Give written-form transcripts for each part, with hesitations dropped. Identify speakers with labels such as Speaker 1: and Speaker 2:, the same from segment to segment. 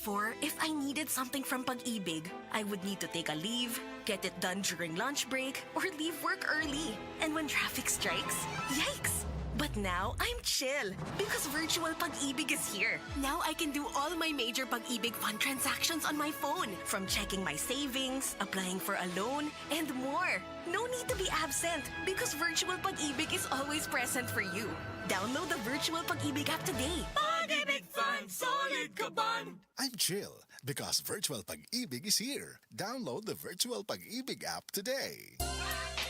Speaker 1: Before, if I needed something from Pag-ibig, I would need to take a leave, get it done during lunch break, or leave work early. And when traffic strikes, yikes! But now, I'm chill because virtual Pag-ibig is here. Now I can do all my major Pag-ibig fund transactions on my phone, from checking my savings, applying for a loan, and more. No need to be absent because virtual Pag-ibig is always present for you. Download the virtual Pag-ibig app today.
Speaker 2: Pag-ibig Fund, solid ka ban!
Speaker 3: I'm chill because Virtual Pag-ibig is here. Download the Virtual Pag-ibig app today.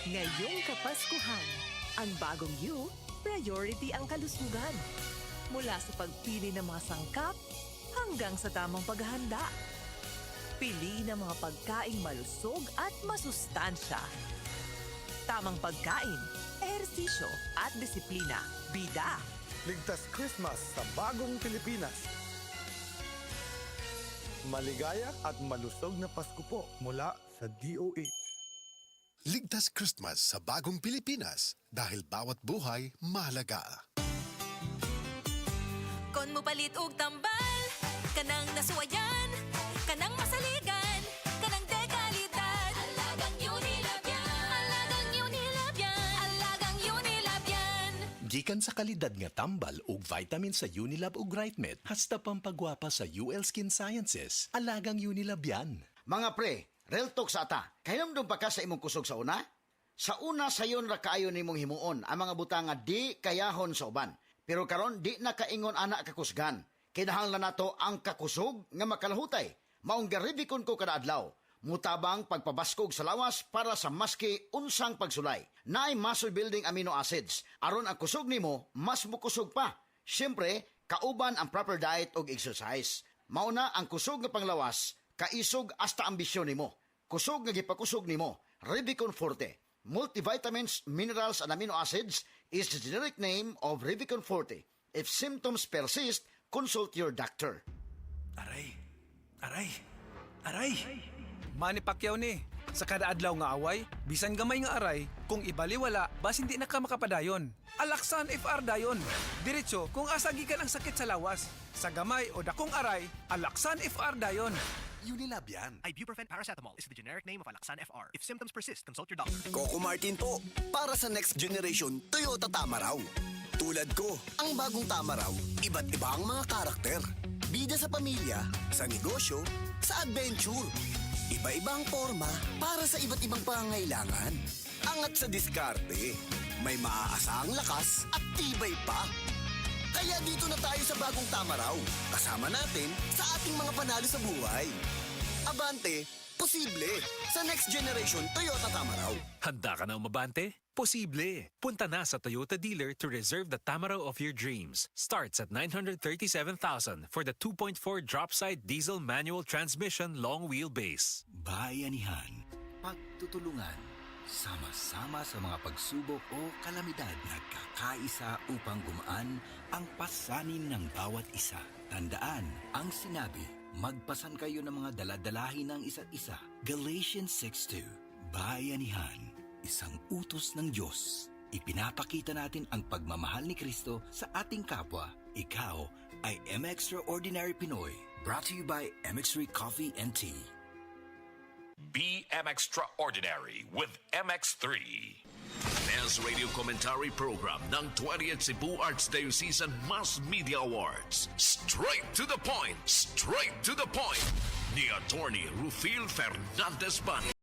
Speaker 4: Ngayong Kapaskuhan, ang bagong you, priority ang kalusugan. Mula sa pagpili ng mga sangkap hanggang sa tamang paghahanda. Pili ng mga pagkaing malusog at masustansya. Tamang pagkain, ehersisyo at disiplina. Bida!
Speaker 5: Ligtas Christmas sa bagong Pilipinas. Maligaya at malusog na Pasko po mula sa DOH.
Speaker 3: Ligtas Christmas sa bagong Pilipinas dahil bawat buhay mahalaga.
Speaker 1: Kon mo palit og tambal, kanang nasuwayan, kanang masaligan, kanang dekalidad. Alagang Unilab yan, alagang Unilab yan, alagang Unilab yan.
Speaker 6: Gikan sa kalidad nga tambal ug vitamin sa Unilab ug Rightmed, hasta pampagwapa sa UL Skin Sciences, alagang Unilab yan.
Speaker 7: Mga pre, real talk sa ata. Kailangan pa ka sa imong kusog sa una? Sa una sayon ra kaayo nimong himuon ang mga butang nga di kayahon sa uban. Pero karon di na kaingon ana kakusgan. Kinahanglan nato ang kakusog nga makalahutay. Maong garibikon ko kada adlaw. Mutabang pagpabaskog sa lawas para sa maski unsang pagsulay. Naay muscle building amino acids. Aron ang kusog nimo mas mukusog pa. Siyempre, kauban ang proper diet ug exercise. Mauna ang kusog nga panglawas, kaisog hasta ambisyon nimo. Kusog nga gipakusog nimo, Revicon Forte. Multivitamins, minerals, and amino acids is the generic name of Revicon Forte. If symptoms persist, consult your doctor.
Speaker 2: Aray! Aray! Aray! Manny Pacquiao ni. Sa kada adlaw nga away, bisan gamay nga aray, kung ibaliwala, bas hindi na ka makapadayon. Alaksan FR dayon. Diretso kung asagikan ang sakit sa lawas. Sa gamay o dakong aray, Alaksan FR dayon.
Speaker 6: Unilab yan.
Speaker 8: Ibuprofen paracetamol is the generic name of Alaxan FR. If symptoms persist, consult your doctor.
Speaker 9: Coco Martin po, para sa next generation Toyota Tamaraw. Tulad ko, ang bagong Tamaraw, iba't iba ang mga karakter. Bida sa pamilya, sa negosyo, sa adventure. Iba-ibang forma para sa iba't ibang pangangailangan. Angat sa diskarte, may maaasahang lakas at tibay pa. Kaya dito na tayo sa bagong Tamaraw. Kasama natin sa ating mga panalo sa buhay. Abante, posible sa next generation Toyota Tamaraw.
Speaker 10: Handa ka na umabante? Posible! Punta na sa Toyota dealer to reserve the Tamaraw of your dreams. Starts at 937,000 for the 2.4 drop-side diesel manual transmission long wheelbase.
Speaker 11: Bayanihan, pagtutulungan, sama-sama sa mga pagsubok o kalamidad, nagkakaisa upang gumaan ang pasanin ng bawat isa. Tandaan ang sinabi, magpasan kayo ng mga daladalahin ng isa't isa. Galatians 6:2. Bayanihan, isang utos ng Diyos. Ipinapakita natin ang pagmamahal ni Kristo sa ating kapwa. Ikaw ay M-Extraordinary Pinoy. Brought to you by MX3 Coffee and Tea.
Speaker 12: Be M-Extraordinary with MX3. Best Radio Commentary Program ng 20th Cebu Arts Diocesan Mass Media Awards. Straight to the point! Straight to the point! Ni Attorney Rufil Fernandez Bani.